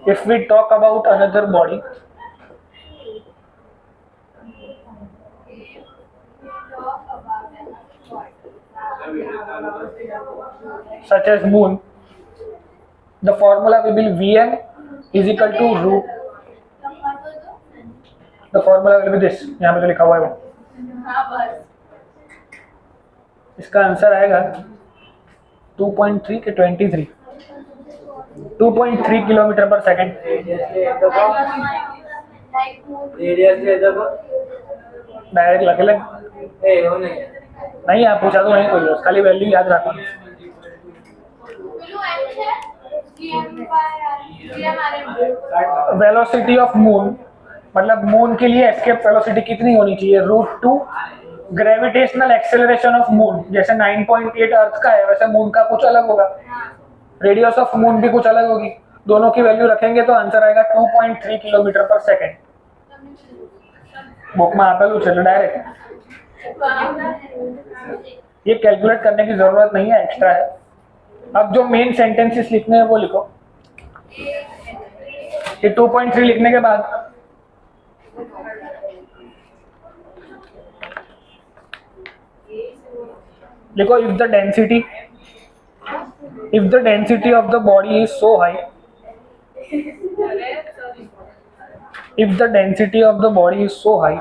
If we talk about another body, such as moon, the formula will be Vm is equal to root. The formula will be this, यहाँ पे जो लिखा हुआ है वो, इसका आंसर आएगा 2.3 के 23, 2.3 किलोमीटर पर सेकेंड। डायरेक्ट लगे लग नहीं, आप पूछा तो नहीं कोई, खाली वैल्यू याद रखो। वेलोसिटी ऑफ मून, मतलब मून के लिए एस्केप वेलोसिटी कितनी होनी चाहिए? √2 ग्रेविटेशनल एक्सेलरेशन ऑफ मून। जैसे 9.8 अर्थ का है, वैसे मून का कुछ अलग होगा, रेडियस ऑफ मून भी कुछ अलग होगी। दोनों की वैल्यू रखेंगे तो आंसर आएगा 2.3 किलोमीटर पर सेकेंड। बुक में आपेलू चलो डायरेक्ट, ये कैलकुलेट करने की जरूरत नहीं है, एक्स्ट्रा है। अब जो मेन सेंटेंसेस लिखने हैं वो लिखो। ये 2.3 लिखने के बाद लिखो, if the density of the body is so high, if the density of the body is so high,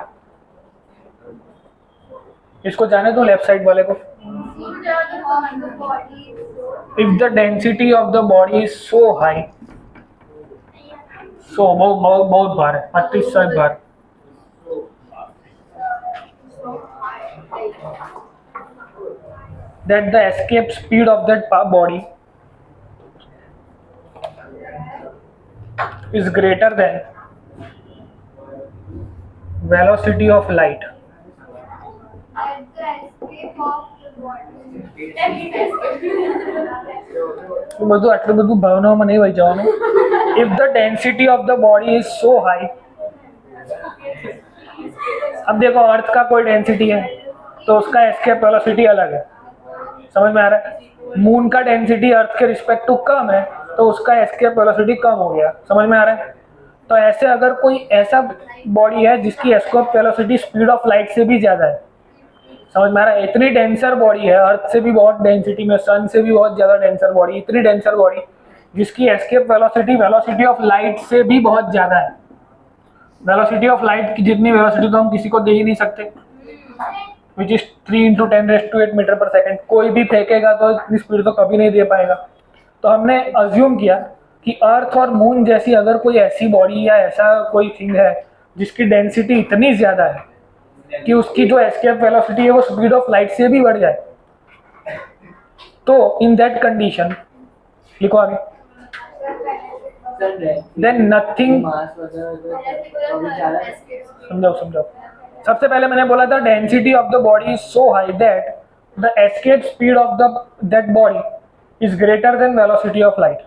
इसको जाने दो लेफ्ट साइड वाले को। If the density of the body is so high, so बहुत बार है, 38 बार। That the escape speed of that body is greater than velocity of light. બધું આટલું બધું ભાવનાઓમાં નહીં વહી જવાનું. If the density of the body is so high, अब देखो अर्थ का कोई डेंसिटी है तो उसका एस्केप वेलोसिटी अलग है, समझ में आ रहा है? मून का डेंसिटी अर्थ के रिस्पेक्ट टू कम है तो उसका एस्केप वेलोसिटी कम हो गया, समझ में आ रहा है? तो ऐसे अगर कोई ऐसा बॉडी है जिसकी escape velocity speed of light से भी ज़्यादा है, समझ में आ रहा है? इतनी डेंसर बॉडी है, अर्थ से भी बहुत डेंसिटी में, सन से भी बहुत ज़्यादा डेंसर बॉडी, इतनी डेंसर बॉडी जिसकी एस्केप वेलोसिटी ऑफ लाइट से भी बहुत ज़्यादा है। वेलोसिटी ऑफ लाइट की जितनी वेलोसिटी तो हम किसी को दे ही नहीं सकते, विच इज 3 × 10⁸ मीटर पर सेकेंड। कोई भी फेंकेगा तो इतनी स्पीड तो कभी नहीं दे पाएगा। तो हमने अज्यूम किया कि अर्थ और मून जैसी अगर कोई ऐसी बॉडी या ऐसा कोई थिंग है जिसकी डेंसिटी इतनी ज़्यादा है कि उसकी जो एस्केप वेलोसिटी है वो स्पीड ऑफ लाइट से भी बढ़ जाए, तो इन दैट कंडीशन लिखो आगे, देन नथिंग। समझाओ। सबसे पहले मैंने बोला था density of the body is so high that the escape speed of that body is greater than velocity of light.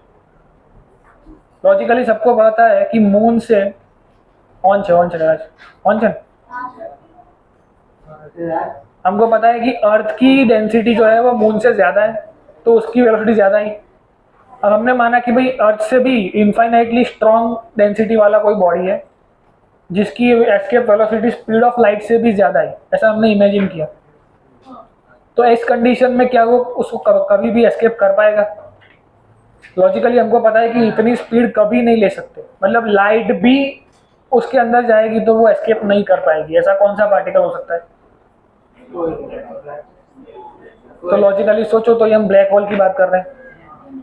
Logically सबको पता है कि मून से हमको पता है कि अर्थ की डेंसिटी जो है वो मून से ज़्यादा है तो उसकी वेलोसिटी ज़्यादा ही। अब हमने माना कि भाई अर्थ से भी इनफाइनाइटली स्ट्रॉन्ग डेंसिटी वाला कोई बॉडी है जिसकी escape velocity speed of light से भी ज़्यादा है, ऐसा हमने इमेजिन किया। तो इस कंडीशन में क्या वो उसको कभी भी एस्केप कर पाएगा? लॉजिकली हमको पता है कि इतनी स्पीड कभी नहीं ले सकते, मतलब लाइट भी उसके अंदर जाएगी तो वो एस्केप नहीं कर पाएगी। ऐसा कौन सा पार्टिकल हो सकता है? तो लॉजिकली सोचो तो ये हम ब्लैक होल की बात कर रहे हैं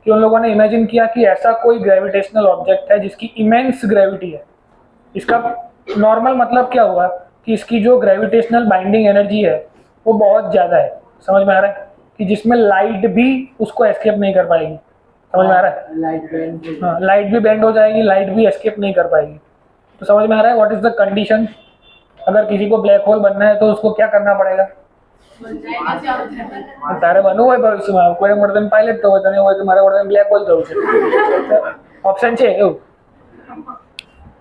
कि उन लोगों ने इमेजिन किया कि ऐसा कोई ग्रेविटेशनल ऑब्जेक्ट है जिसकी इमेंस ग्रेविटी है। इसका नॉर्मल मतलब क्या हुआ कि इसकी जो ग्रेविटेशनल बाइंडिंग एनर्जी है वो बहुत ज़्यादा है, समझ में आ रहा है? कि जिसमें लाइट भी उसको एस्केप नहीं कर पाएगी, समझ में आ रहा है? हाँ, लाइट भी बेंड हो जाएगी, लाइट भी एस्केप नहीं कर पाएगी। तो समझ में आ रहा है व्हाट इज द कंडीशन? अगर किसी को ब्लैक होल बनना है तो उसको क्या करना पड़ेगा? तारे बनવું હોય ભવિષ્યમાં, કોઈ મોડેલ પાયલટ થવું હોય તને હોય તો મારે મોડેલ બ્લેક હોલ થવું છે, ઓપ્શન છે એવું।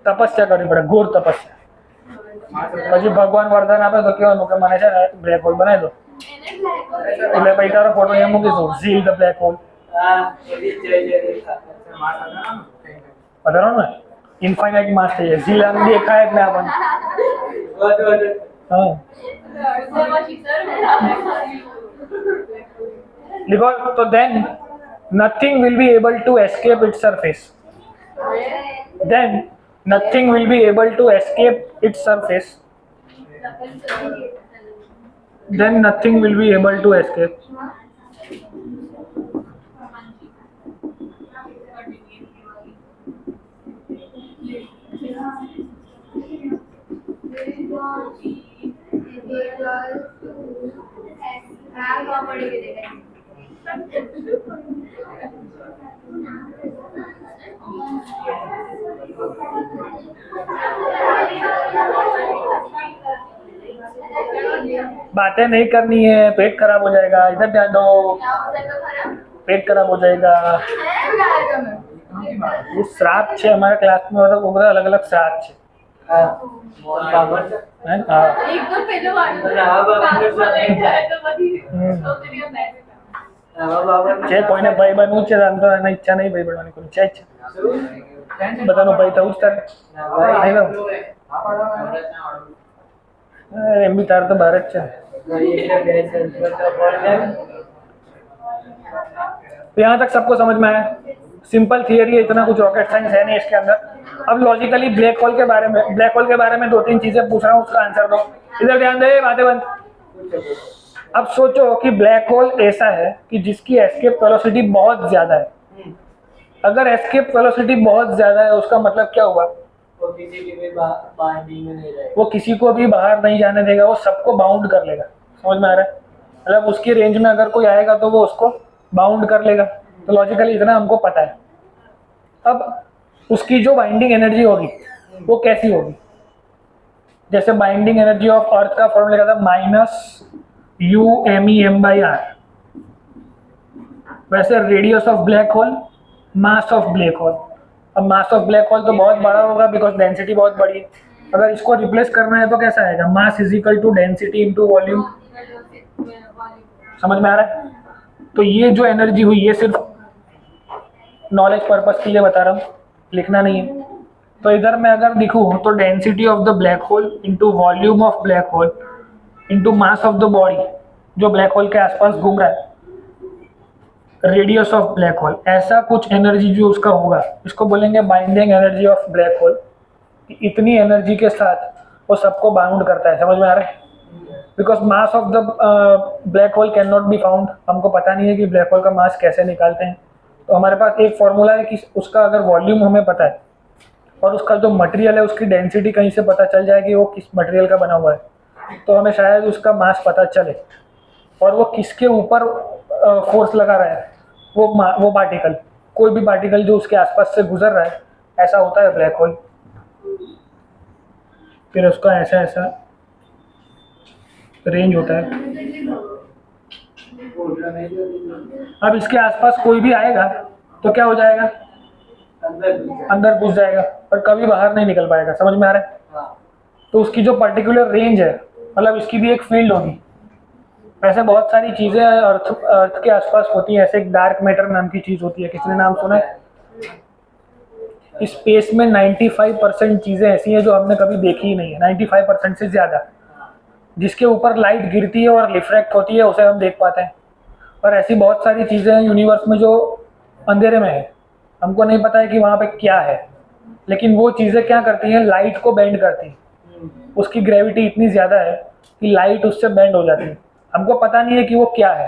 તપસ્યા કરવી પડે, ઘોર તપસ્યા। પછી ભગવાન વરદાન આપે તો કહેવાનું કે મને છે ને બ્લેક હોલ બનાવી દો, એટલે પછી તારો ફોટો એમ મૂકીશું ઝીલ ધ બ્લેક હોલ બતાવો ને ઇન્ફાઇનાઇટ માસ થઈ જાય ઝીલ આમ દેખાય જ ના આપણને હા लिखो तो then nothing will be able to escape its surface. Then nothing will be able to escape its surface. Then nothing will be able to escape. बातें नहीं करनी है, पेट खराब हो जाएगा। इधर ध्यान दो, पेट खराब हो जाएगा। ये श्राप छे हमारे क्लास में मतलब उधर अलग अलग श्राप छे एक तो पहले वाला છે કોઈને ભાઈ બનવું છે આમ તો એની ઈચ્છા નહીં ભાઈ બનવાની કોઈ છે ઈચ્છા બધાનો ભાઈ થવું જ તારે નહીં બાબુ એમ બી તારે તો બહાર જ છે यहाँ तक सबको समझ में आया सिंपल थियरी है इतना कुछ रॉकेट साइंस है नहीं इसके अंदर अब लॉजिकली ब्लैक होल के बारे में 2-3 चीजें पूछ रहा हूँ उसका आंसर दो इधर ध्यान दे बातें बंद अब सोचो कि ब्लैक होल ऐसा है कि जिसकी एस्केप वेलोसिटी बहुत ज्यादा है अगर एस्केप वेलोसिटी बहुत ज्यादा है उसका मतलब क्या हुआ वो किसी को भी बाहर नहीं जाने देगा वो सबको बाउंड कर लेगा समझ में आ रहा है मतलब उसकी रेंज में अगर कोई आएगा तो वो उसको बाउंड कर लेगा तो लॉजिकली इतना हमको पता है अब उसकी जो बाइंडिंग एनर्जी होगी वो कैसी होगी जैसे बाइंडिंग एनर्जी ऑफ अर्थ का फॉर्मूला लिखा था -UMEM/R वैसे radius of black hole mass of black hole अब मास ऑफ ब्लैक होल तो बहुत बड़ा होगा बिकॉज डेंसिटी बहुत बड़ी है अगर इसको रिप्लेस करना है तो कैसा आएगा mass is equal to density into volume समझ में आ रहा है तो ये जो एनर्जी हुई ये सिर्फ नॉलेज पर्पस के लिए बता रहा हूँ लिखना नहीं है तो इधर मैं अगर लिखूँ तो density of the black hole into volume of black whole into mass of the body जो ब्लैक होल के आसपास घूम रहा है रेडियस ऑफ ब्लैक होल ऐसा कुछ एनर्जी जो उसका होगा इसको बोलेंगे binding energy of black whole इतनी एनर्जी के साथ वो सबको बाउंड करता है समझ में आ रहा है because mass of the black hole can not be found हमको पता नहीं है कि ब्लैक होल का मास कैसे निकालते हैं तो हमारे पास एक फॉर्मूला है कि उसका अगर वॉल्यूम हमें पता है और उसका जो मटेरियल है उसकी डेंसिटी कहीं से पता चल जाए कि वो किस मटेरियल का बना हुआ है तो हमें शायद उसका मास पता चले और वो किसके ऊपर फोर्स लगा रहा है वो पार्टिकल कोई भी पार्टिकल जो उसके आसपास से गुजर रहा है ऐसा होता है ब्लैक होल फिर उसका ऐसा ऐसा रेंज होता है अब इसके आसपास कोई भी आएगा तो क्या हो जाएगा अंदर घुस जाएगा और कभी बाहर नहीं निकल पाएगा समझ में आ रहा है तो उसकी जो पर्टिकुलर रेंज है मतलब इसकी भी एक फील्ड होगी वैसे बहुत सारी चीज़ें अर्थ के आसपास होती हैं ऐसे एक डार्क मैटर नाम की चीज़ होती है किसने नाम सुना है स्पेस में 95% चीज़ें ऐसी हैं जो हमने कभी देखी ही नहीं है 95% से ज़्यादा जिसके ऊपर लाइट गिरती है और रिफ्रैक्ट होती है उसे हम देख पाते हैं और ऐसी बहुत सारी चीज़ें हैं यूनिवर्स में जो अंधेरे में है हमको नहीं पता है कि वहाँ पे क्या है लेकिन वो चीज़ें क्या करती हैं लाइट को बेंड करती हैं उसकी ग्रेविटी इतनी ज़्यादा है कि लाइट उससे बेंड हो जाती है हमको पता नहीं है कि वो क्या है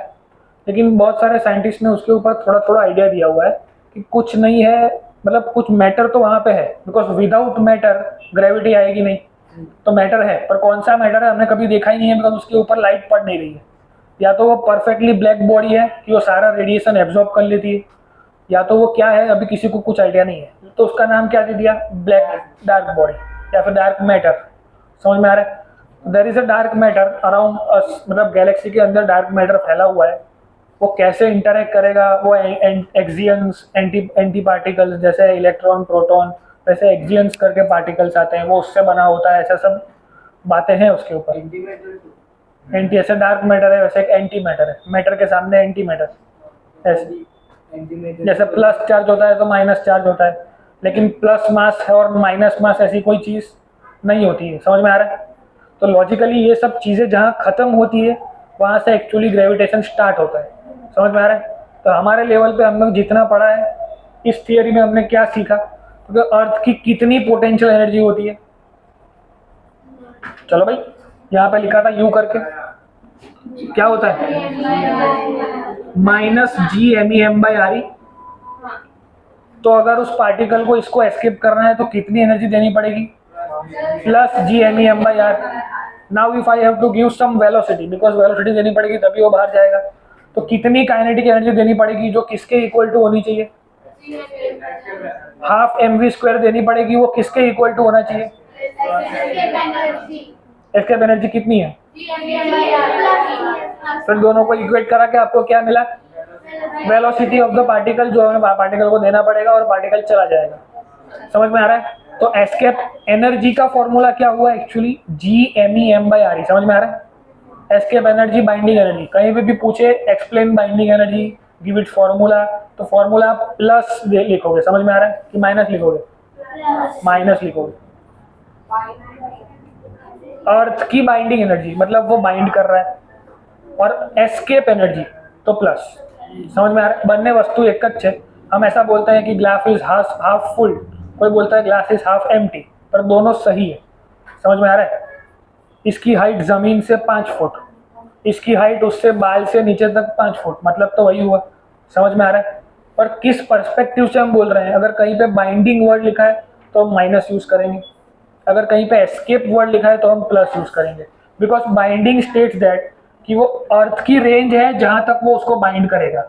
लेकिन बहुत सारे साइंटिस्ट ने उसके ऊपर थोड़ा थोड़ा आइडिया दिया हुआ है कि कुछ नहीं है मतलब कुछ मैटर तो वहाँ पे है बिकॉज विदाउट मैटर ग्रेविटी आएगी नहीं तो मैटर है पर कौन सा मैटर है हमने कभी देखा ही नहीं है बिकॉज उसके ऊपर लाइट पड़ नहीं रही है या तो वो परफेक्टली ब्लैक बॉडी है कि वो सारा रेडिएशन एब्जॉर्ब कर लेती है या तो वो क्या है अभी किसी को कुछ आइडिया नहीं है तो उसका नाम क्या दे दिया ब्लैक डार्क बॉडी या फिर डार्क मैटर समझ में आ रहा है there is a dark matter around us मतलब गैलेक्सी के अंदर डार्क मैटर फैला हुआ है वो कैसे इंटरेक्ट करेगा वो एक्सियंस एंटी पार्टिकल्स जैसे इलेक्ट्रॉन प्रोटॉन वैसे एक्सियंस करके पार्टिकल्स आते हैं वो उससे बना होता है ऐसा सब बातें हैं उसके ऊपर एंटी, ऐसे डार्क मैटर है वैसे एक एंटी मैटर है, मैटर के सामने एंटी मैटर, ऐसे जैसे प्लस चार्ज होता है तो माइनस चार्ज होता है, लेकिन प्लस मास है और माइनस मास ऐसी कोई चीज़ नहीं होती है। समझ में आ रहा है? तो लॉजिकली ये सब चीज़ें जहाँ ख़त्म होती है वहाँ से एक्चुअली ग्रेविटेशन स्टार्ट होता है। समझ में आ रहा है? तो हमारे लेवल पे हम लोग जितना पढ़ा है इस थियरी में हमने क्या सीखा, क्योंकि तो अर्थ की कितनी पोटेंशियल एनर्जी होती है। चलो भाई, यहाँ पे लिखा था यू करके, क्या होता है -GMEM/RE। तो अगर उस पार्टिकल को इसको एस्केप करना है तो कितनी एनर्जी देनी पड़ेगी, +GMEM/R। Now if I have to give some velocity, because velocity देनी पड़ेगी तभी वो बाहर जाएगा, तो कितनी काइनेटिक एनर्जी देनी पड़ेगी जो किसके इक्वल टू होनी चाहिए, ½ mv² देनी पड़ेगी, वो किसके इक्वल टू होना चाहिए, एस्केप एनर्जी कितनी है। फिर दोनों को इक्वेट करा के आपको क्या मिला, वेलोसिटी ऑफ द पार्टिकल, जो हमें पार्टिकल को देना पड़ेगा और पार्टिकल चला जाएगा। समझ में आ रहा है? तो एस्केप एनर्जी का फॉर्मूला क्या हुआ एक्चुअली, GMEM/RE। समझ में आ रहा है? एस्केप एनर्जी, बाइंडिंग एनर्जी, कहीं पे भी पूछे explain binding energy, give it formula, तो फॉर्मूला प्लस लिखोगे। समझ में आ रहा है कि माइनस लिखोगे, माइनस लिखोगे। अर्थ की बाइंडिंग एनर्जी मतलब वो बाइंड कर रहा है, और एस्केप एनर्जी तो प्लस। समझ में आ रहा है? बनने वस्तु एक है। हम ऐसा बोलते हैं कि ग्लास इज हाफ फुल, कोई बोलता है ग्लास इज हाफ एम्प्टी, पर दोनों सही है। समझ में आ रहा है? इसकी हाइट ज़मीन से 5 फुट, इसकी हाइट उससे बाल से नीचे तक 5 फुट, मतलब तो वही हुआ। समझ में आ रहा है? पर किस पर्सपेक्टिव से हम बोल रहे हैं, अगर कहीं पे बाइंडिंग वर्ड लिखा है तो हम माइनस यूज़ करेंगे, अगर कहीं पे एस्केप वर्ड लिखा है तो हम प्लस यूज़ करेंगे, बिकॉज बाइंडिंग स्टेट्स दैट कि वो अर्थ की रेंज है जहाँ तक वो उसको बाइंड करेगा,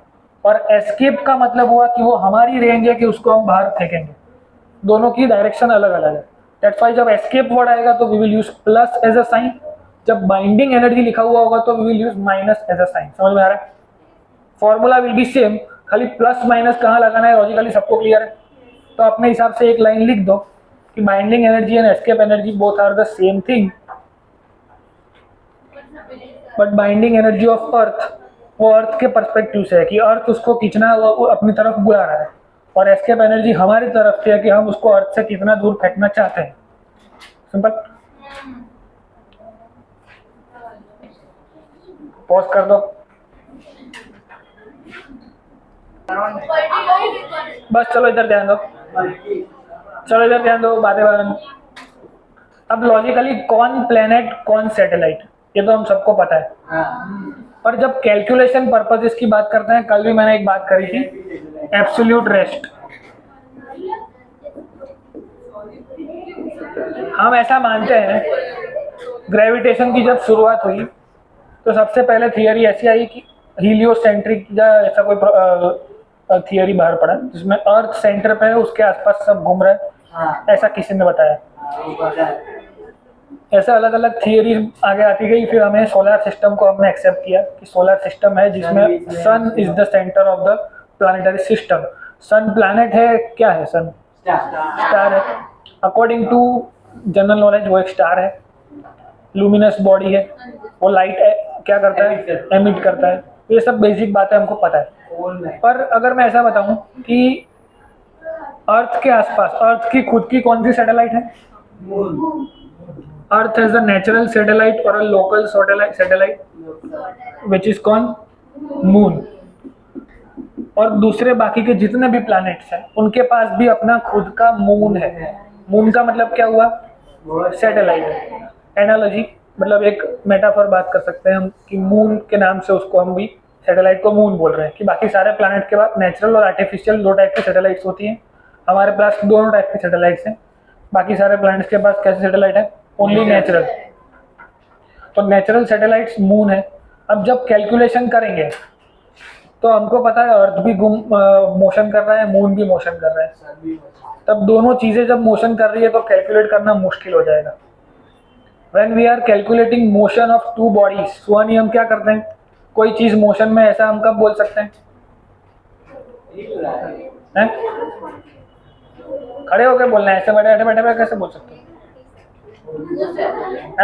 और एस्केप का मतलब हुआ कि वो हमारी रेंज है कि उसको हम बाहर फेंकेंगे। दोनों की डायरेक्शन अलग अलग है। दैट्स व्हाई जब एस्केप वर्ड आएगा तो we will use plus as a sign, जब बाइंडिंग एनर्जी लिखा हुआ होगा तो we will use minus as a sign. समझ में आ रहा है? फॉर्मूला विल बी सेम, खाली प्लस माइनस कहाँ लगाना है लॉजिकली सबको क्लियर है। तो अपने हिसाब से एक लाइन लिख दो कि binding energy and escape energy both are the same thing, but binding energy of earth वो अर्थ के पर्सपेक्टिव से है कि अर्थ उसको खींचना वो अपनी तरफ बुला रहा है, और एस्केप एनर्जी हमारी तरफ से है कि हम उसको अर्थ से कितना दूर फेंकना चाहते हैं। सिंपल। पॉज कर दो, बस चलो इधर ध्यान दो, चलो इधर ध्यान दो, बातें बंद। अब लॉजिकली कौन प्लेनेट कौन सैटेलाइट ये तो हम सबको पता है, पर जब कैलकुलेशन पर्पसेस की बात करते हैं, कल भी मैंने एक बात करी थी, एब्सोल्यूट रेस्ट। हम ऐसा मानते हैं ग्रेविटेशन की जब शुरुआत हुई तो सबसे पहले थियरी ऐसी आई कि हीलियोसेंट्रिक या ऐसा कोई थियरी बाहर पड़ा जिसमें अर्थ सेंटर पे है, उसके आसपास सब घूम रहे हैं, ऐसा किसी ने बताया। ऐसे अलग अलग थियरी आगे आती गई, फिर हमें सोलर सिस्टम को हमने एक्सेप्ट किया कि सोलर सिस्टम है जिसमें sun is the centre of the planetary system. Sun planet है, क्या है सन, स्टार है। अकॉर्डिंग टू जनरल नॉलेज वो एक स्टार है, लुमिनस बॉडी है, वो लाइट क्या करता है, एमिट करता है। ये सब बेसिक बातें हमको पता है। पर अगर मैं ऐसा बताऊं कि अर्थ के आसपास अर्थ की खुद की कौन सी सैटेलाइट है, earth has a natural satellite और a local satellite which is कौन, मून। और दूसरे बाकी के जितने भी प्लैनेट्स हैं उनके पास भी अपना खुद का मून है। मून का मतलब क्या हुआ, सैटेलाइट। एनालॉजी मतलब एक मेटाफर बात कर सकते हैं हम कि मून के नाम से उसको हम भी सैटेलाइट को मून बोल रहे हैं, कि बाकी सारे प्लैनेट के बाद नेचुरल और आर्टिफिशियल दो टाइप की सैटेलाइट्स होती हैं। हमारे पास दोनों टाइप की सैटेलाइट्स हैं, बाकी सारे प्लैनेट्स के पास कैसे सैटेलाइट है, ओनली नेचुरल। तो नेचुरल सैटेलाइट्स मून है। अब जब कैलकुलेशन करेंगे तो हमको पता है अर्थ भी मोशन कर रहा है, मून भी मोशन कर रहा है। तब दोनों चीज़ें जब मोशन कर रही है तो कैलकुलेट करना मुश्किल हो जाएगा। When we are calculating motion of two bodies, स्वनि हम क्या करते हैं, कोई चीज़ मोशन में, ऐसा हम कब बोल सकते हैं, हैं? खड़े होकर बोलना है, ऐसे बैठे बैठे बैठे कैसे बोल सकते हैं?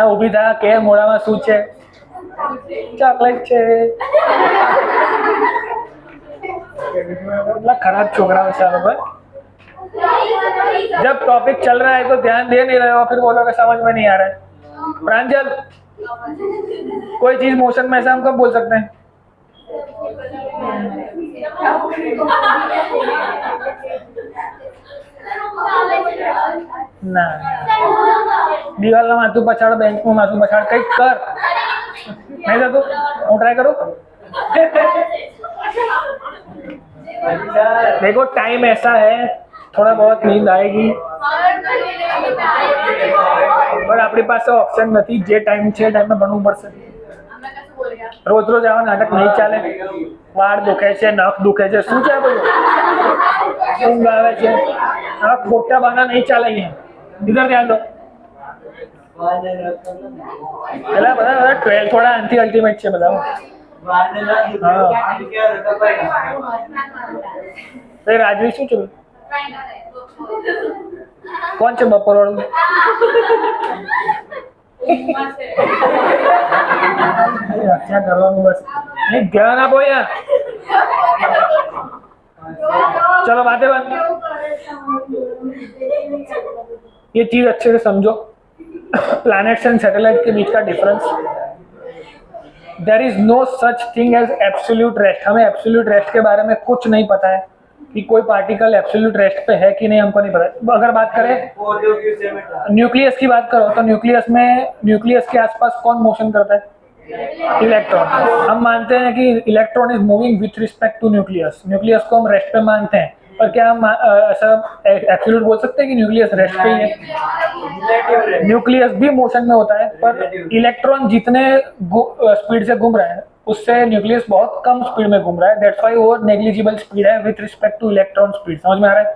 उभी था के मोड़ा में सूचे चॉकलेट છે मतलब खराब छोकरा बेचारा भाई। जब टॉपिक चल रहा है तो ध्यान दे नहीं रहे हो, फिर बोलोगे समझ में नहीं आ रहा है। प्रांजल, कोई चीज मोशन में ऐसा हम कब बोल सकते हैं? ના દિવાલના માથું પછાડ, બેંકનું માથું પછાડ, કંઈક કર। નહીં થતું? હું ટ્રાય કરું? देखो टाइम ऐसा है, थोड़ा बहुत नींद आएगी, पर अपनी पास ऑप्शन नहीं। जे टाइम छे टाइम में बनવું પડશે। रोज रोज आवा नाटक नहीं चाले। वाળ દુખે છે, નખ દુખે છે, શું છે બધું? ઊંઘ આવે છે, આ ખોટા બહાના નહીં ચાલે અહીંયા। इधर ध्यान दो। પેલા બધા 12 થોડા આનથી અલ્ટિમેટ છે બધા। રાજવી શું છે? કોણ છે બપોર વાળું? રक्षा કરવાનું બસ, નહીં ધ્યાન આપો યાર। चलो बातें बंद। ये चीज अच्छे से समझो, प्लैनेट्स एंड सैटेलाइट के बीच का difference. There is no such thing as absolute rest. हमें एब्सोल्यूट रेस्ट के बारे में कुछ नहीं पता है कि कोई पार्टिकल एब्सोल्यूट रेस्ट पे है कि नहीं, हमको नहीं पता। अगर बात करें न्यूक्लियस की बात करो तो न्यूक्लियस के आसपास कौन मोशन करता है? इलेक्ट्रॉन। हम मानते हैं कि electron is moving with respect to nucleus. Nucleus को हम रेस्ट पे मानते हैं, पर क्या हम ऐसा एब्सोल्यूट बोल सकते हैं कि न्यूक्लियस रेस्ट पे ही है? न्यूक्लियस भी मोशन में होता है, पर इलेक्ट्रॉन जितने स्पीड से घूम रहा है उससे न्यूक्लियस बहुत कम स्पीड में घूम रहा है। दैट्स व्हाई वो नेग्लिजिबल स्पीड है with respect to electron speed. समझ में आ रहा है?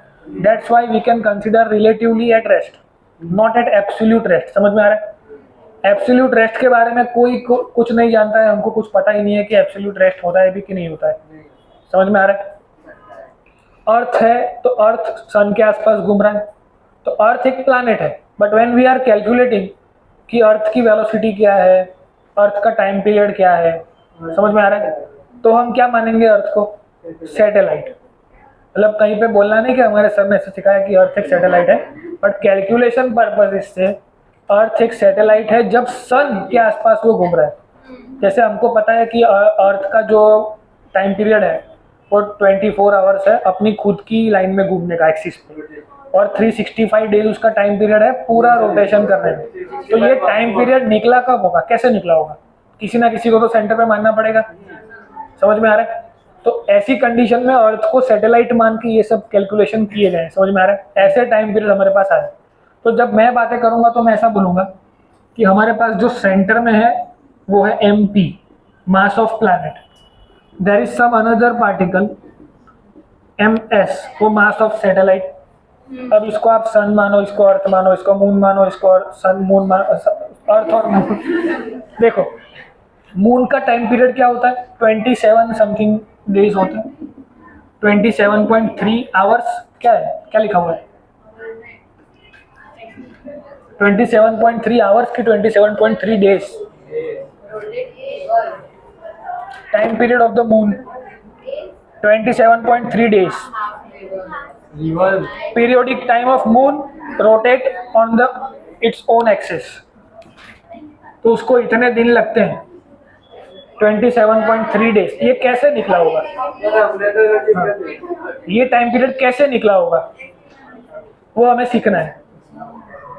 That's why we can consider relatively at rest, not at absolute rest. समझ में आ रहा है? एब्सोल्यूट रेस्ट के बारे में कोई कुछ नहीं जानता है, हमको कुछ पता ही नहीं है कि एब्सोल्यूट रेस्ट होता है भी कि नहीं होता है। समझ में आ रहा है? अर्थ है तो अर्थ सन के आसपास घूम रहा है, तो अर्थ एक प्लैनेट है। But when we are calculating कि अर्थ की वेलोसिटी क्या है, अर्थ का टाइम पीरियड क्या है, समझ में आ रहा है, तो हम क्या मानेंगे अर्थ को? सैटेलाइट। मतलब कहीं पे बोलना नहीं कि हमारे सर ने ऐसे सिखाया कि अर्थ एक सैटेलाइट है, बट कैलकुलेशन पर्पज से अर्थ एक सैटेलाइट है जब सन के आसपास वो घूम रहा है। जैसे हमको पता है कि अर्थ का जो टाइम पीरियड है वो 24 आवर्स है अपनी खुद की लाइन में घूमने का, एक्सिस पे, और 365 डेज उसका टाइम पीरियड है पूरा रोटेशन करने में। तो ये टाइम पीरियड निकला कब होगा, कैसे निकला होगा? किसी ना किसी को तो सेंटर पे मानना पड़ेगा। समझ में आ रहा है? तो ऐसी कंडीशन में अर्थ को सैटेलाइट मान के ये सब कैलकुलेशन किए गए। समझ में आ रहा है? ऐसे टाइम पीरियड हमारे पास आए। तो जब मैं बातें करूंगा तो मैं ऐसा बोलूंगा कि हमारे पास जो सेंटर में है वो है MP, mass of planet. There is some another particle MS, वो मास ऑफ सैटेलाइट। अब इसको आप सन मानो, इसको अर्थ मानो, इसको मून मानो, इसको सन मून मानो, अर्थ और मून। देखो मून का टाइम पीरियड क्या होता है? 27 समथिंग डेज होते हैं, 27.3 आवर्स। क्या है, क्या लिखा हुआ है? 27.3 आवर्स की 27.3 days. Time period of the moon 27.3 days. Periodic time of moon rotate on the its own axis, तो उसको इतने दिन लगते हैं, 27.3 डेज। ये कैसे निकला होगा? ये टाइम पीरियड कैसे निकला होगा वो हमें सीखना है।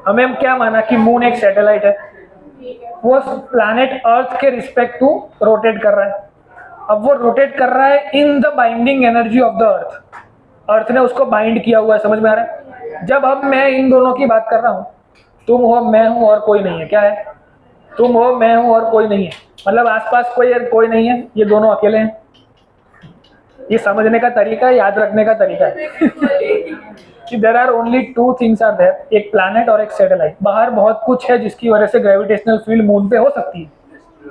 हमें हम क्या माना कि मून एक सैटेलाइट है, वो प्लैनेट अर्थ के रिस्पेक्ट टू रोटेट कर रहा है। अब वो रोटेट कर रहा है in the binding energy of the earth. Earth ने उसको बाइंड किया हुआ है। समझ में आ रहा है? जब हम मैं इन दोनों की बात कर रहा हूँ, तुम हो मैं हूँ और कोई नहीं है। क्या है? तुम हो मैं हूँ और कोई नहीं है, मतलब आसपास कोई नहीं है, ये दोनों अकेले हैं। ये समझने का तरीका है, याद रखने का तरीका है कि there are only 2 things are there, एक प्लैनेट और एक सैटेलाइट। बाहर बहुत कुछ है जिसकी वजह से ग्रेविटेशनल फील्ड मून पे हो सकती है,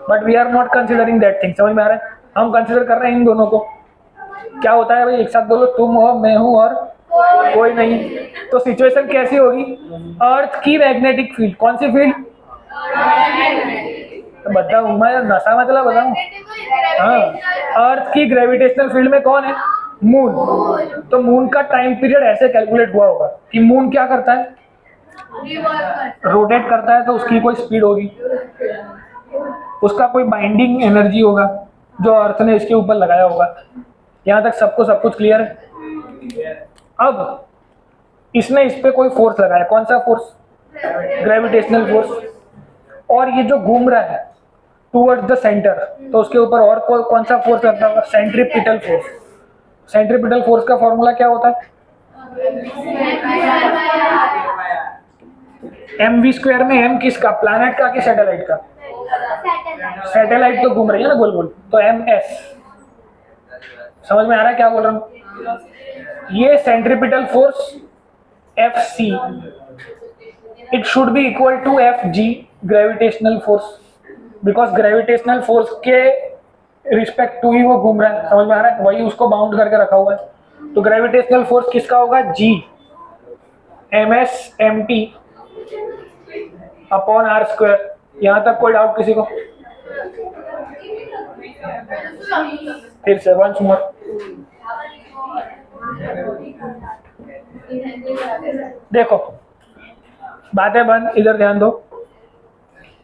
but we are not considering that thing. समझ में आ रहा है? हम कंसिडर कर रहे हैं इन दोनों को। क्या होता है भाई, एक साथ बोलो, तुम हो मैं हूँ और कोई नहीं। तो सिचुएशन कैसी होगी? अर्थ की मैग्नेटिक फील्ड, कौन सी फील्ड? तो बताऊँ मैं नशा मतलब बताऊँ। हाँ, अर्थ की ग्रेविटेशनल फील्ड में कौन है? मून। तो मून का टाइम पीरियड ऐसे कैलकुलेट हुआ होगा कि मून क्या करता है? रोटेट करता है, तो उसकी कोई स्पीड होगी, उसका कोई बाइंडिंग एनर्जी होगा जो अर्थ ने इसके ऊपर लगाया होगा। यहाँ तक सबको सब कुछ क्लियर है? अब इसने इस पे कोई फोर्स लगाया, कौन सा फोर्स? Gravitational force. और ये जो घूम रहा है टूवर्ड्स द सेंटर, तो उसके ऊपर और कौन सा फोर्स लगता होगा? Centripetal force. सेंट्रीपिटल फोर्स का फॉर्मूला क्या होता है? mv² में m किसका? प्लैनेट का कि सैटेलाइट का? सैटेलाइट तो घूम रही है ना गोल गोल, तो ms। समझ में आ रहा है क्या बोल रहा हूँ? ये centripetal force fc, it should be equal to fg gravitational force, because gravitational force के रिस्पेक्ट टू ही वो घूम रहा है। समझ में आ रहा है? वही उसको बाउंड करके रखा हुआ है। तो ग्रेविटेशनल फोर्स किसका होगा? g ms mt upon r²। यहाँ तक कोई डाउट किसी को? फिर से वंस मोर। देखो बातें बंद, इधर ध्यान दो।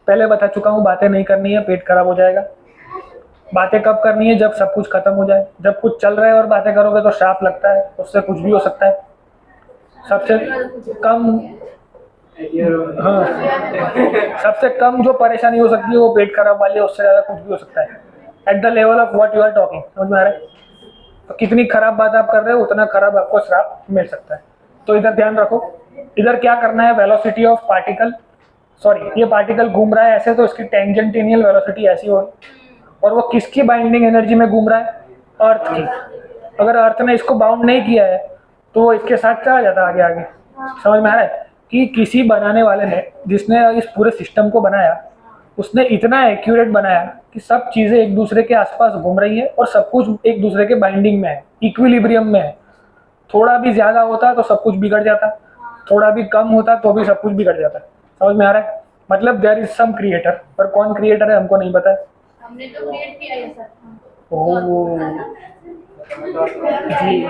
पहले बता चुका हूँ बातें नहीं करनी है, पेट खराब हो जाएगा। बातें कब करनी है? जब सब कुछ खत्म हो जाए। जब कुछ चल रहा है और बातें करोगे तो श्राप लगता है, उससे कुछ भी हो सकता है। सबसे कम हाँ सबसे कम जो परेशानी हो सकती है वो पेट खराब वाली है, उससे ज़्यादा कुछ भी हो सकता है। At the level of what you are talking. समझ में आ रहा है? तो कितनी खराब बात आप कर रहे हो उतना खराब आपको श्राप मिल सकता है। तो इधर ध्यान रखो, इधर क्या करना है? वेलोसिटी ऑफ पार्टिकल, सॉरी ये पार्टिकल घूम रहा है ऐसे, तो इसकी टेंजेंटियल वेलोसिटी ऐसी होगी। और वो किसकी बाइंडिंग एनर्जी में घूम रहा है? अर्थ की। अगर अर्थ ने इसको बाउंड नहीं किया है तो वो इसके साथ चला जाता आगे आगे। समझ में आ रहा है? कि किसी बनाने वाले ने, जिसने इस पूरे सिस्टम को बनाया, उसने इतना एक्यूरेट बनाया कि सब चीज़ें एक दूसरे के आसपास घूम रही है और सब कुछ एक दूसरे के बाइंडिंग में है, इक्विलिब्रियम में है। थोड़ा भी ज़्यादा होता तो सब कुछ बिगड़ जाता, थोड़ा भी कम होता तो भी सब कुछ बिगड़ जाता। समझ में आ रहा है? मतलब देयर इज सम क्रिएटर, पर कौन क्रिएटर है हमको नहीं पता है। हमने तो क्रिएट किया है सर। ओह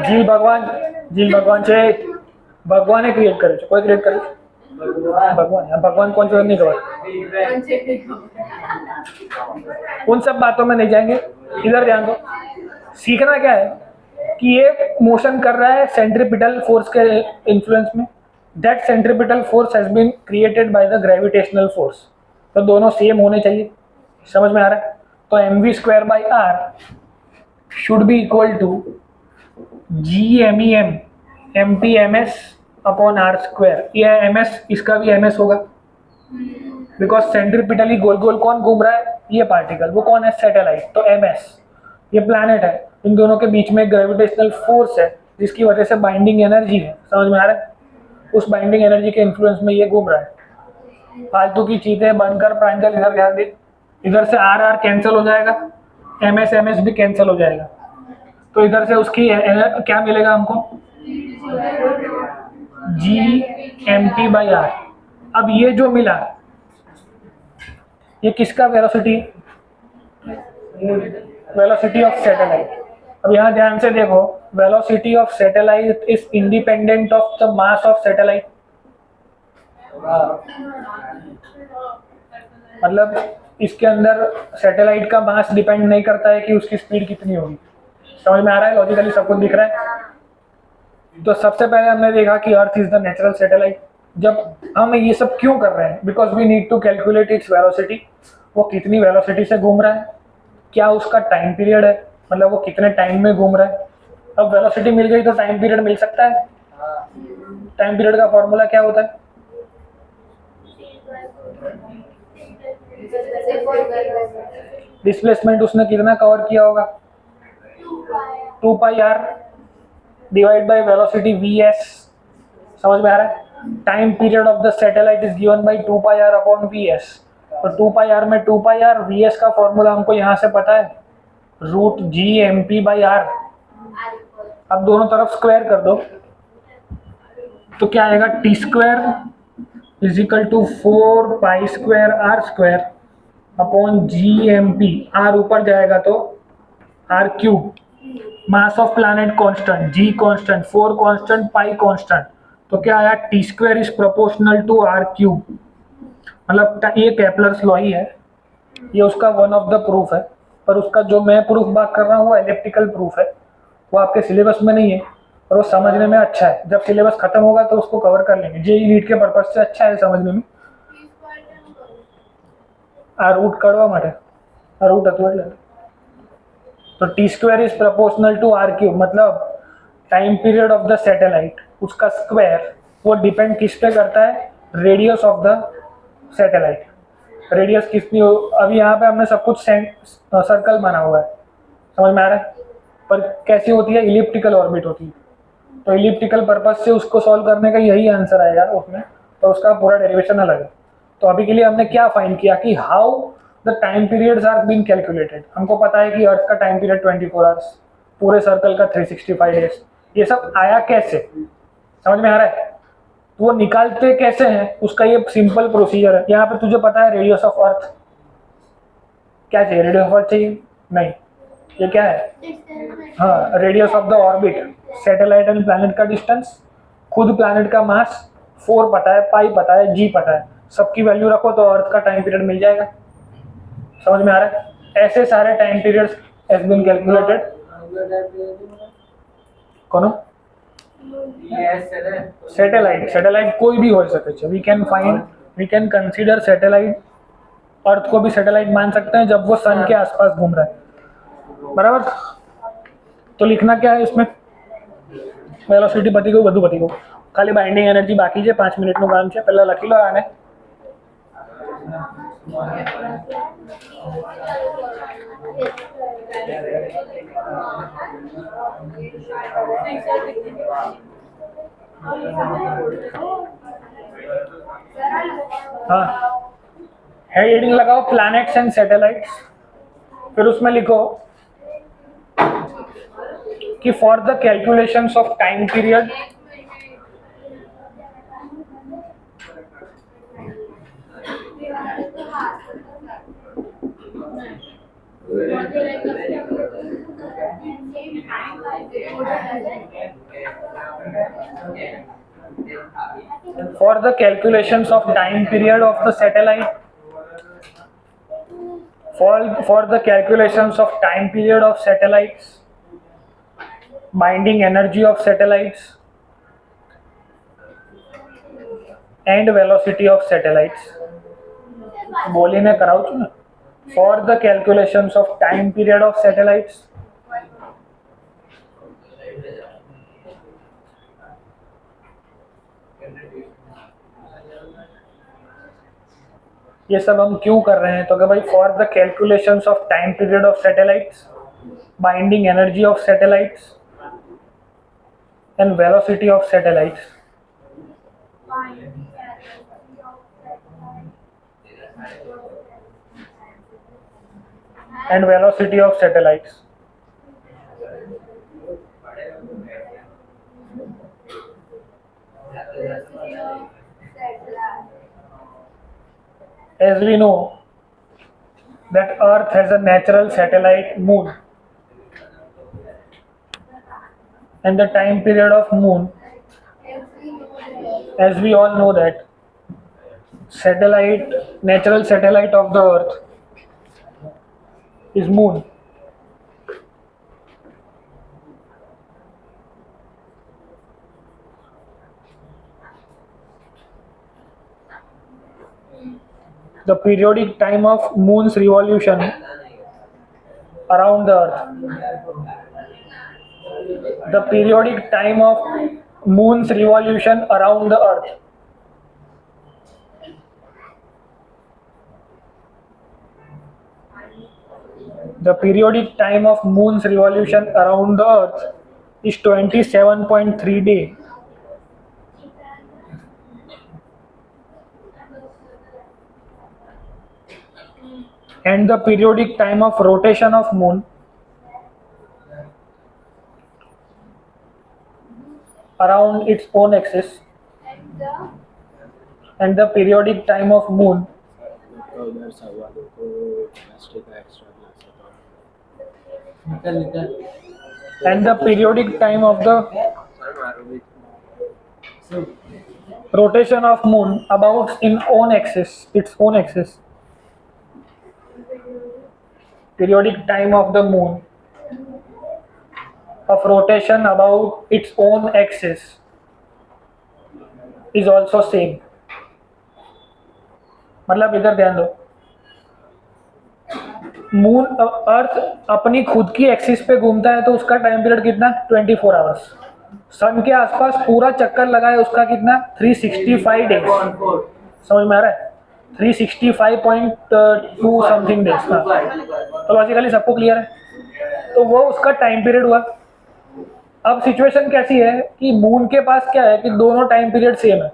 जी भगवान છે, ભગવાને ક્રિએટ કર્યું છે। કોઈ ક્રિએટ કર્યું? भगवान कौन सा नहीं खबर। उन सब बातों में नहीं जाएंगे, इधर ध्यान दो। सीखना क्या है कि ये मोशन कर रहा है सेंट्रीपिटल फोर्स के इन्फ्लुएंस में। That centripetal force has been created by the gravitational force. तो दोनों सेम होने चाहिए। समझ में आ रहा है? तो mv²/r should be equal to gmem mt/ms upon r²। ये ms, इसका भी ms होगा, बिकॉज सेंट्रीपिटली गोल गोल कौन घूम रहा है? ये पार्टिकल। वो कौन है? सैटेलाइट। तो ms, ये प्लैनेट है, इन दोनों के बीच में ग्रेविटेशनल फोर्स है जिसकी वजह से बाइंडिंग एनर्जी है। समझ में आ रहा है? उस बाइंडिंग एनर्जी के इन्फ्लुएंस में ये घूम रहा है। फालतू की चीजें बनकर प्रांजल इधर ध्यान दे। इधर से आर आर कैंसिल हो जाएगा, ms भी कैंसिल हो जाएगा, तो इधर से उसकी क्या मिलेगा हमको? gmt/r। अब ये जो मिला ये किसका वेलोसिटी? Velocity of satellite. अब यहाँ ध्यान से देखो, velocity of satellite is independent of the mass of satellite. मतलब इसके अंदर सैटेलाइट का मास डिपेंड नहीं करता है कि उसकी स्पीड कितनी होगी। समझ में आ रहा है? लॉजिकली सब कुछ दिख रहा है। तो सबसे पहले हमने देखा कि earth is the natural satellite. जब हम ये सब क्यों कर रहे हैं? Because we need to calculate its velocity. वो कितनी वेलोसिटी से घूम रहा है, क्या उसका टाइम पीरियड है, मतलब वो कितने टाइम में घूम रहा है। अब वेलोसिटी मिल गई तो टाइम पीरियड मिल सकता है। टाइम पीरियड का फॉर्मूला क्या होता है? डिस्प्लेसमेंट उसने कितना कवर किया होगा? 2πr divide by velocity vs। समझ में आ रहा है? Time period of the satellite is given by 2πr upon vs। तो 2πr में 2πr, vs का फॉर्मूला हमको यहाँ से पता है, √gmp/r। अब दोनों तरफ स्क्वायर कर दो तो क्या आएगा? t² = 4π² r² upon GMP, R ऊपर जाएगा तो R³ mass of planet constant, G constant, 4 constant, pi constant, तो क्या आया T² is proportional to R³। मतलब ये केपलर्स लॉ ही है, ये उसका वन ऑफ द प्रूफ है, पर उसका जो मैं प्रूफ बात कर रहा हूँ वो एलिप्टिकल प्रूफ है, वो आपके सिलेबस में नहीं है और वो समझने में अच्छा है। जब सिलेबस खत्म होगा तो उसको कवर कर लेंगे, जेई नीट के पर्पज से अच्छा है समझने में। आ रूट काढवा માટે आ रूट હતું એટલે तो T² is proportional to R³, मतलब time period of the satellite, उसका स्क्वायर वो डिपेंड किस पे करता है, radius of the satellite. Radius कितनी हो, अभी यहाँ पे हमने सब कुछ सर्कल बना हुआ है, समझ में आ रहा है, पर कैसी होती है, इलिप्टिकल ऑर्बिट होती है, तो इलिप्टिकल पर्पज से उसको सॉल्व करने का यही आंसर आएगा उसमें, तो उसका पूरा डेरिवेशन अलग है। तो अभी के लिए हमने क्या फाइंड किया कि how the time periods are been calculated. हमको पता है कि अर्थ का टाइम पीरियड 24 आवर्स, पूरे सर्कल का 365 डेज, ये सब आया कैसे, समझ में आ रहा है, तो वो निकालते कैसे हैं उसका ये सिंपल प्रोसीजर है। यहाँ पे तुझे पता है रेडियस ऑफ अर्थ क्या चाहिए, रेडियस ऑफ अर्थ चाहिए नहीं, ये क्या है, हाँ radius of the orbit, satellite and planet का डिस्टेंस, खुद प्लैनेट का मास 4 पता है, पाई पता है, जी पता है, सबकी वैल्यू रखो तो अर्थ का टाइम पीरियड मिल जाएगा। समझ में आ रहा है, ऐसे सारे time periods has been calculated. कौन सैटेलाइट, सैटेलाइट कोई भी हो सके छे, we can consider satellite, earth को भी सैटेलाइट मान सकते हैं जब वो सन के आसपास घूम रहा है, बराबर। तो लिखना क्या है इसमें, वेलोसिटी पति को બધું પતી ગયું, ખાલી બાઇન્ડિંગ એનર્જી બાકી છે, 5 મિનિટનું કામ છે, પહેલા લખી લો આને। हाँ हेडिंग लगाओ प्लैनेट्स एंड सैटेलाइट्स, फिर उसमें लिखो कि for the calculations of time period for the calculations of time period of the satellite, for the calculations of time period of satellites, binding energy of satellites and velocity of satellites, બોલીને કરાવું છું ને, for the calculations of time period of satellites ये सब हम क्यों कर रहे हैं, तो कि भाई for the calculations of time period of satellites, binding energy of satellites and velocity of satellites, and velocity of satellites. As we know that Earth has a natural satellite moon, and the time period of moon, as we all know that satellite, natural satellite of the Earth is moon. The periodic time of moon's revolution around the Earth. The periodic time of moon's revolution around the Earth. The periodic time of moon's revolution around the Earth is 27.3 days. And the periodic time of rotation of moon around its own axis, and the periodic time of moon का उधर सब वालों को chemistry का extra class होता निकल निकल And the periodic time of the sir मारो भी rotation of moon about its own axis. Periodic time of the moon of rotation about its own axis is also same. मतलब इधर ध्यान दो, मून अर्थ अपनी खुद की एक्सिस पे घूमता है तो उसका टाइम पीरियड कितना 24 आवर्स. सन के आसपास पूरा चक्कर लगाए उसका कितना 365 डेज. समझ में आ रहा है? 365.2 समथिंग डेज. तो लॉजिकली सबको क्लियर है. तो वो उसका टाइम पीरियड हुआ. अब सिचुएशन कैसी है कि मून के पास क्या है कि दोनों टाइम पीरियड सेम है.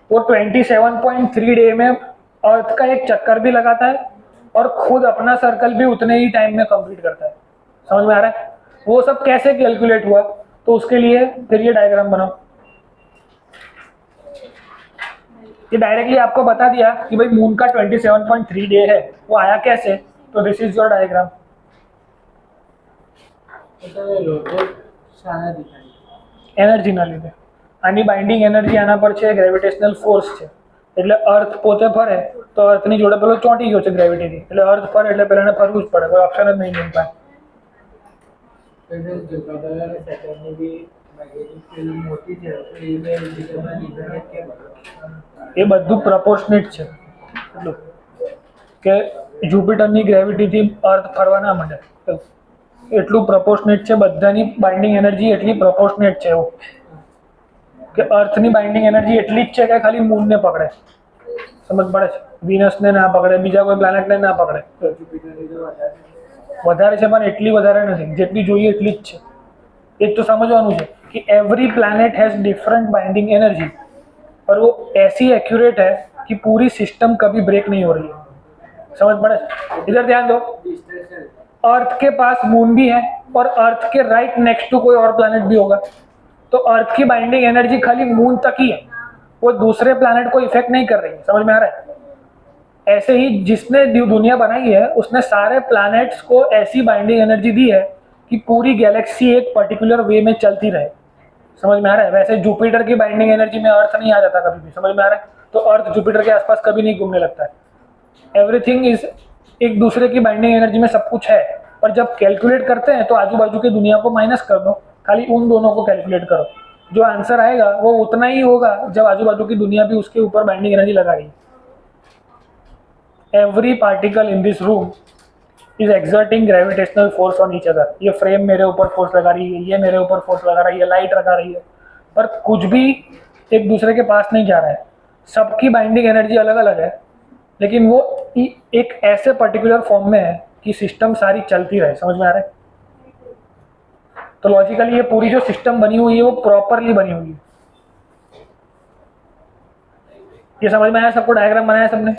वो 27.3 डे में अर्थ का एक चक्कर भी लगाता है और खुद अपना सर्कल भी उतने ही टाइम में कंप्लीट करता है. समझ में आ रहा है? वो सब कैसे कैलकुलेट हुआ, तो उसके लिए फिर ये डायग्राम बनाओ. ये डायरेक्टली आपको बता दिया कि भाई मून का 27.3 डे है. वो आया कैसे? तो दिस इज योर डायग्राम. એનર્જીના લીધે આની બાઇન્ડિંગ એનર્જી આના પર છે, ગ્રેવિટેશનલ ફોર્સ છે. એટલે અર્થ પોતે ફરે તો અર્થની જોડે પેલો ચોંટી ગયો છે ગ્રેવિટીથી. એટલે અર્થ ફરે એટલે પેલા એને ફરવું જ પડે, કોઈ ઓપ્શન જ નહીં મિલતા. એ બધું પ્રપોર્શનેટ છે. એટલું કે જુપિટરની ગ્રેવિટીથી અર્થ ફરવા ના માંડે, એટલું પ્રપોર્શનેટ છે. બધાની બાઇન્ડિંગ એનર્જી એટલી પ્રપોર્શનેટ છે એવું કે અર્થની બાઇન્ડિંગ એનર્જી એટલી જ છે કે ખાલી મૂનને પકડે. સમજ પડે છે? વિનસને ના પકડે, બીજા કોઈ પ્લાનેટને ના પકડે. વધારે છે પણ એટલી વધારે નથી, જેટલી જોઈએ એટલી જ છે. એ તો समझવાનું છે कि every planet has different binding energy, पर वो ऐसी एक्यूरेट है कि पूरी सिस्टम कभी ब्रेक नहीं हो रही है. समझ पड़े? इधर ध्यान दो, अर्थ के पास मून भी है और अर्थ के राइट नेक्स्ट टू कोई और प्लैनेट भी होगा. तो अर्थ की बाइंडिंग एनर्जी खाली मून तक ही है, वो दूसरे प्लैनेट को इफेक्ट नहीं कर रही है. समझ में आ रहा है? ऐसे ही जिसने दुनिया बनाई है उसने सारे प्लैनेट्स को ऐसी बाइंडिंग एनर्जी दी है कि पूरी गैलेक्सी एक पर्टिकुलर वे में चलती रहे. समझ में आ रहा है? वैसे जुपिटर की बाइंडिंग एनर्जी में अर्थ नहीं आ जाता कभी भी. समझ में आ रहा है? तो अर्थ जुपिटर के आसपास कभी नहीं घूमने लगता है. एवरीथिंग इज एक दूसरे की बाइंडिंग एनर्जी में सब कुछ है, पर जब कैलकुलेट करते हैं तो आजू बाजू की दुनिया को माइनस कर दो, खाली उन दोनों को कैलकुलेट करो. जो आंसर आएगा वो उतना ही होगा जब आजू बाजू की दुनिया भी उसके ऊपर बाइंडिंग एनर्जी लगाएगी. Every particle in this room is exerting gravitational force on each other. ये फ्रेम मेरे ऊपर फोर्स लगा रही है, ये मेरे ऊपर फोर्स लगा रही है, लाइट लगा रही है, पर कुछ भी एक दूसरे के पास नहीं जा रहा है. सबकी बाइंडिंग एनर्जी अलग अलग है, लेकिन वो एक ऐसे पर्टिकुलर फॉर्म में है कि सिस्टम सारी चलती रहे. समझ में आ रहा है? तो लॉजिकली ये पूरी जो सिस्टम बनी हुई है वो प्रॉपरली बनी हुई है. ये समझ में आया सबको? डायग्राम बनाया सबने?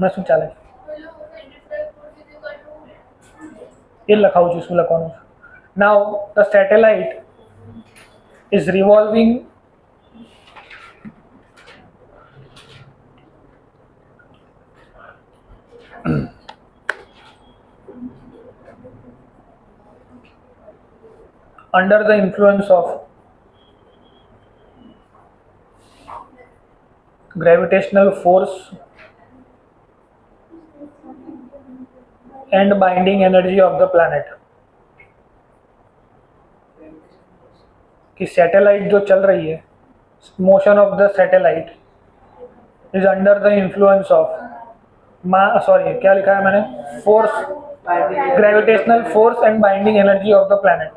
मैं શું ચાલે એ લખાવું છું, શું લખવાનું છે? નાઉ the satellite is revolving under the influence of gravitational force and binding energy of the planet. कि सैटेलाइट जो चल रही है, motion of the satellite is under the influence of क्या लिखा है मैंने? Force, gravitational force and binding energy of the planet.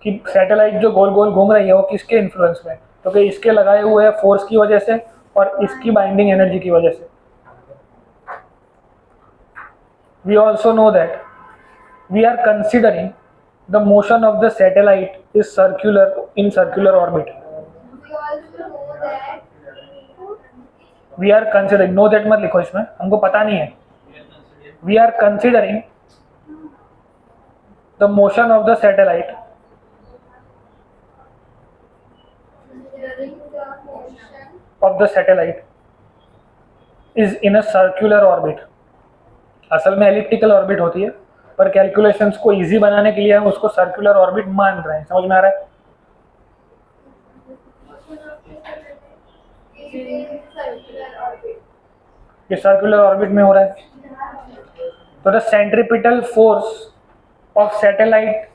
कि सैटेलाइट जो गोल गोल घूम रही है वो किसके इन्फ्लुएंस में? तो कि इसके लगाए हुए फोर्स की वजह से और इसकी बाइंडिंग एनर्जी की वजह से. We also know that we are considering the motion of the satellite is circular in circular orbit. We are considering, no that मत लिखो इसमें, हमको पता नहीं है. We are considering the motion of the satellite of the satellite is in a circular orbit. असल में elliptical orbit होती है, पर कैलकुलेशंस को इजी बनाने के लिए हम उसको सर्कुलर ऑर्बिट मान रहे हैं. समझ में आ रहा है? ये सर्कुलर ऑर्बिट में हो रहा है. तो the centripetal force of satellite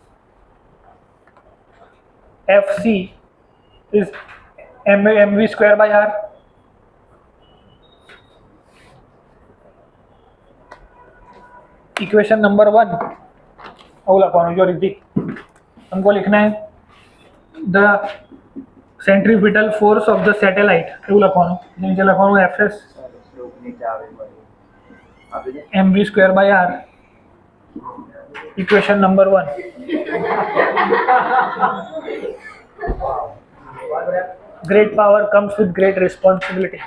FC is mv square by r. Equation number 1 अगला कौन जो रिद्धि हमको लिखना है the centripetal force of the satellite अगला कौन नीचे लिखा FS mv square by r. Equation number 1. Great power comes with great responsibility.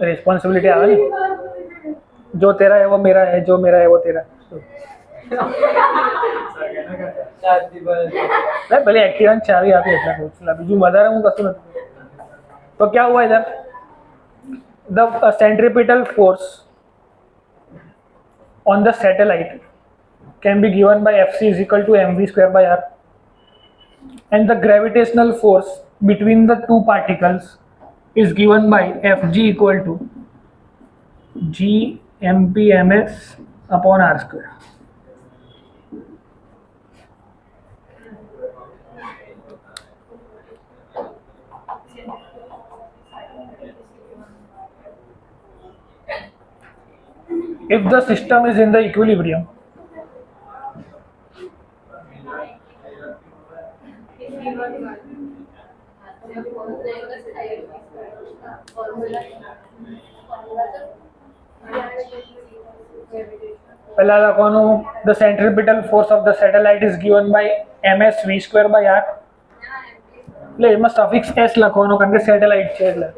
Responsibility आवे नहीं. जो तेरा है वो मेरा है, जो मेरा है वो तेरा. भले एक्टिवा चावी आपी એટલા પૂછલા બીજું વધારે હું કશું નથી. તો क्या हुआ इधर the centripetal force on the satellite can be given by FC is equal to mv square by r, and the gravitational force between the two particles is given by Fg equal to g mp ms upon r square. If the system is in the equilibrium, पहला लखवानो the centripetal force of the satellite is given by ms v square by r. એટલે એમાં suffix s લખવાનો કારણ કે satellite છે એટલે.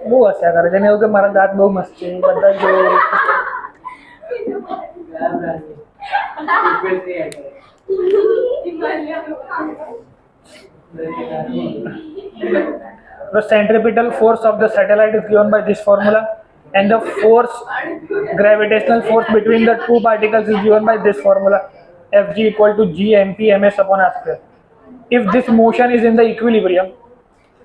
બહુ હસ્યા કરે છે ને એવું કે મારા દાંત બહુ મસ્ત છે બધા જો The centripetal force of the satellite is given by this formula, and the gravitational force between the two particles is given by this formula, Fg equal to g mp ms upon r square. If this motion is in the equilibrium,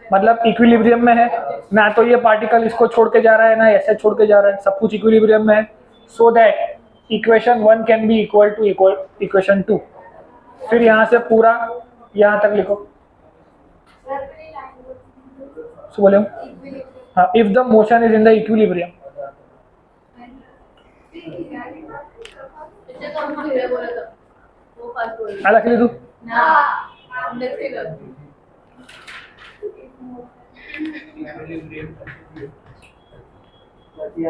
मतलब equilibrium में है, ना तो ये particle इसको छोड़ के जा रहा है ना ऐसे छोड़ के जा रहा है, सब कुछ इक्विलिब्रियम में है, so that equation 1 can be equal to equation 2. फिर यहाँ से पूरा यहाँ तक लिखो. सो बोले हाँ, if the motion is in the equilibrium. अलग लिखू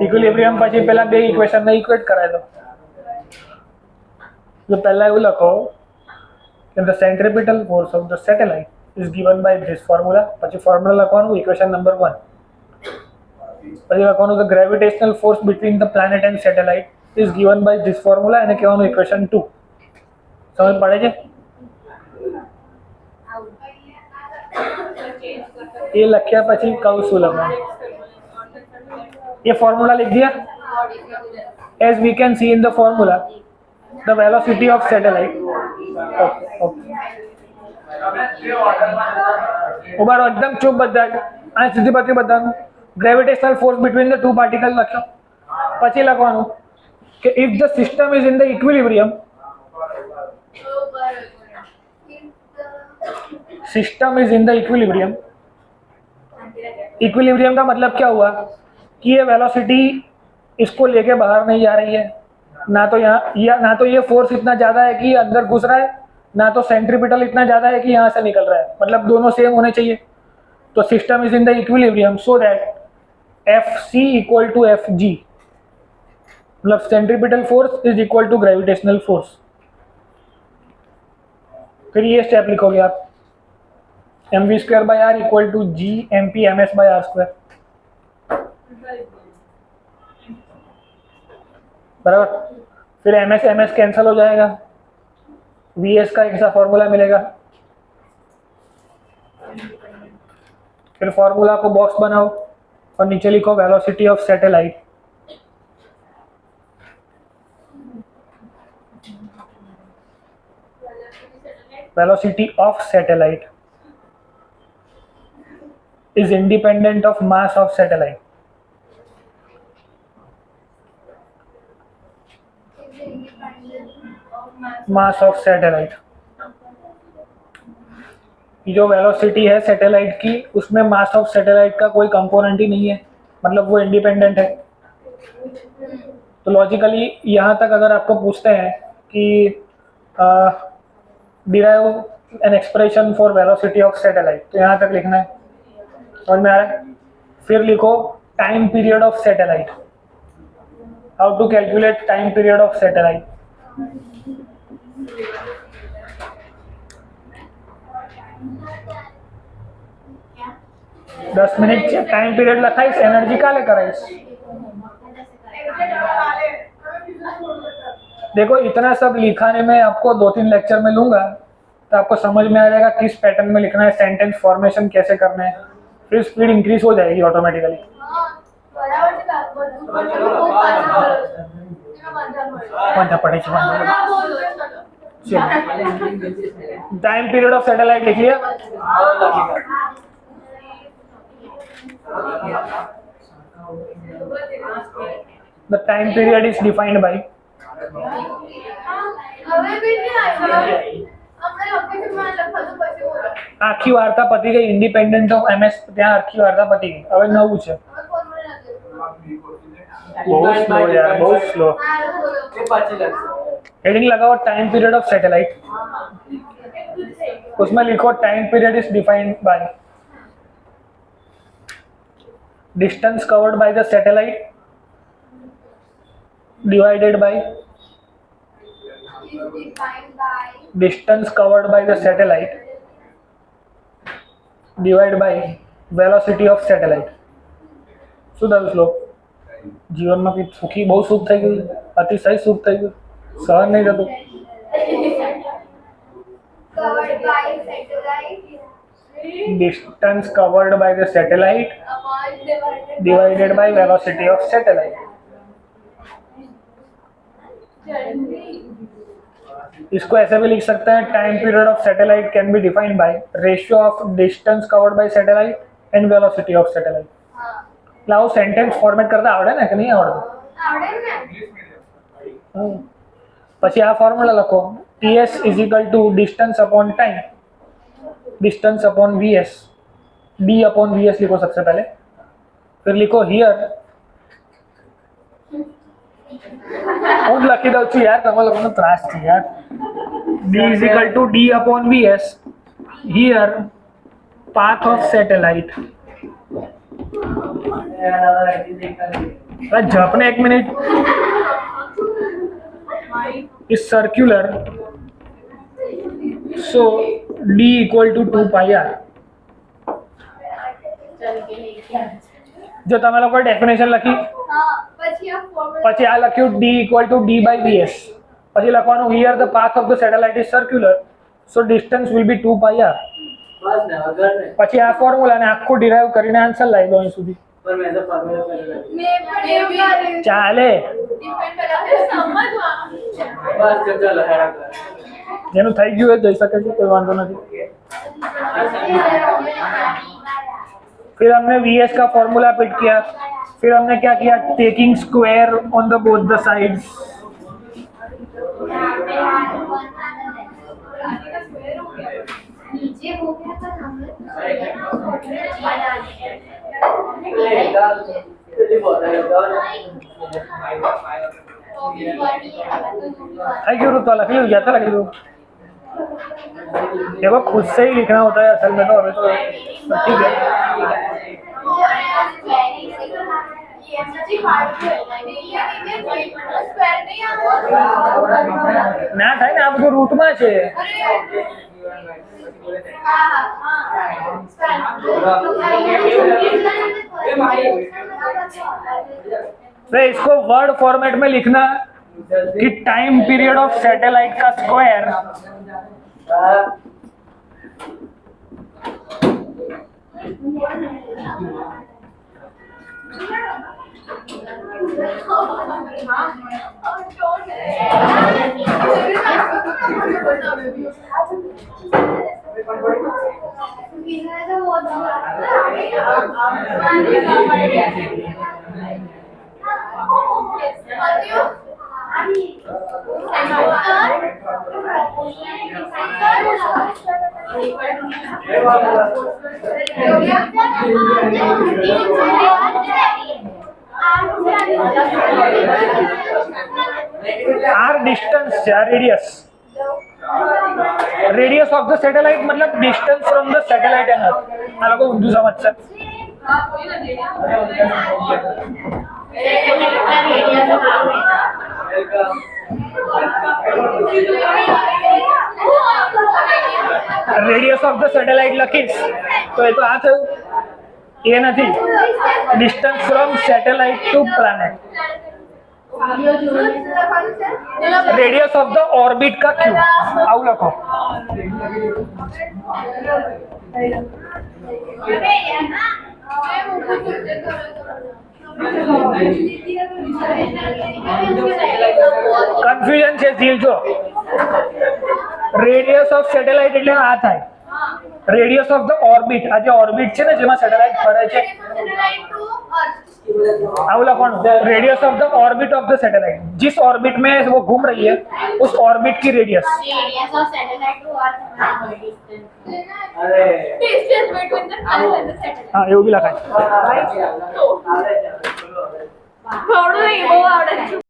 इक्विलिब्रियम પછી પહેલા બે ઇક્વેશન ને ઇક્વેટ કરાય દો. તો પહેલા એવું લખો કે the centripetal force of the satellite is given by this formula. પછી ફોર્મ્યુલા લખવાનું ઇક્વેશન નંબર 1. પછી લખવાનું the gravitational force between the planet and satellite is given by this formula અને કહેવાનું ઇક્વેશન 2. સમજ પડે છે? ये लख्या પછી કહું છું લખવાનું. ये फॉर्मूला लिख दिया. As we can see in the formula, the velocity of satellite. Okay. ઉભારો એકદમ ચૂપ બધા. આ સીધી પત્રી બધાનું gravitational force between the two particle લખ્યો. પછી લખવાનું કે if the system is in the equilibrium, system is in the equilibrium. Equilibrium का मतलब क्या हुआ कि ये वेलोसिटी इसको लेके बाहर नहीं जा रही है, ना तो यहाँ या ना तो ये फोर्स इतना ज़्यादा है कि अंदर घुस रहा है, ना तो सेंट्रीपिटल इतना ज़्यादा है कि यहाँ से निकल रहा है. मतलब दोनों सेम होने चाहिए. तो system is in the equilibrium so that FC equal to FG, मतलब centripetal force is equal to gravitational force. फिर ये स्टेप लिखोगे आप mv square by r equal to g mp ms by r square. बराबर। फिर M S cancel हो जाएगा, V S का एक सा फॉर्मूला मिलेगा। फिर फॉर्मूला को बॉक्स बनाओ और नीचे लिखो velocity of satellite. Velocity of satellite is independent of mass of satellite. Mass of satellite, जो वेलोसिटी है सैटेलाइट की उसमें मास ऑफ सैटेलाइट का कोई कंपोनेंट ही नहीं है, मतलब वो इंडिपेंडेंट है। तो लॉजिकली यहाँ तक अगर आपको पूछते हैं कि derive an expression for velocity of satellite, तो यहाँ तक लिखना है, समझ में आ रहा है। फिर लिखो time period of satellite, how to calculate time period of satellite. दस मिनट टाइम पीरियड लखा इस एनर्जी का लेकर इस। देखो इतना सब लिखाने में आपको 2-3 लेक्चर में लूंगा तो आपको समझ में आ जाएगा किस पैटर्न में लिखना है, सेंटेंस फॉर्मेशन कैसे करना है, फिर स्पीड इंक्रीज हो जाएगी automatically. Time period of satellite लिख लिया। The time period is defined by આખી વાર્તા પતી ગઈ, ઇન્ડિપેન્ડન્ટ ઓફ એમએસ ત્યાં આખી વાર્તા પતી ગઈ, હવે નવું છે। बहुत स्लो यार, बहुत स्लो। हेडिंग लगाओ टाइम पीरियड ऑफ सैटेलाइट, उसमें लिखो time period is defined by distance covered by the satellite divided by distance covered by the satellite divide by velocity of satellite. શું થયું શ્લોક? જીવનમાં કંઈક સુખી, બહુ સુખ થઈ ગયું, અતિશય સુખ થઈ ગયું, સહન નહીં થતું। Distance covered by the satellite divided by velocity of satellite. इसको ऐसे भी लिख सकते हैं, time period of satellite can be defined by ratio of distance covered by satellite and velocity of satellite. लाओ सेंटेंस फॉर्मेट करता आवड़े ने कि नहीं आवड़े? પછી આ ફોર્મ્યુલા લખો, ts is equal to distance upon time, distance upon vs, d upon vs लिखो सबसे पहले। फिर लिखो हियर, હું લખી દઉં છું યાર, તમે લોકોનો ત્રાસ છે યાર। d is equal to d upon vs, here path of satellite. झपने 1 minute, is circular, so d equal to 2 pi r। जो તમે લોકો ડેફિનેશન લખી, પછી આ લખ્યું d equal to d by vs, પછી લખવાનું here the path of the satellite is circular, so distance will be 2 pi r। પછી આ ફોર્મ્યુલા ને આખું ડિરાઈવ કરીને આન્સર લાવી દો અહીં સુધી। ચાલે, જેનું થઈ ગયું એ જઈ શકે છે, કોઈ વાંધો નથી। फिर हमने vs का फॉर्मूला पिट किया, फिर हमने क्या किया, taking square on the both the sides. क्यों रुतवा लख लिया था, लख लो। देखो खुद से ही लिखना होता है असल में, तो हमें तो ठीक है। ના થાય ને, આ બધું રૂટમાં છે। तो इसको वर्ड फॉर्मेट में लिखना कि टाइम पीरियड ऑफ सैटेलाइट का स्क्वायर आर डिस्टेंस है, रेडियस ऑफ द सैटेलाइट मतलब distance from the satellite and earth. मला को उर्दू समझ રેડિયસ ઓફ ધ સેટેલાઇટ લખીશ તો એ તો આ થયું. એ નથી, distance from satellite to planet. Radius of the orbit का क्यू આવું લખો. કન્ફ્યુઝન છે જીલ જો. રેડિયસ ઓફ સેટેલાઇટ એટલે આ થાય. રેડિયસ ઓફ ધ ઓર્બિટ, આ જે ઓર્બિટ છે ને જેમાં સેટેલાઇટ ફરે છે આવું લખવાનું. Radius of the orbit of the satellite, जिस ऑर्बिट में वो घूम रही है उस ऑर्बिट की radius. Radius of satellite to earth distance between the earth and the satellite. हाँ એવું બી લખાય. થોડું નહીં બહુ આવડે છે.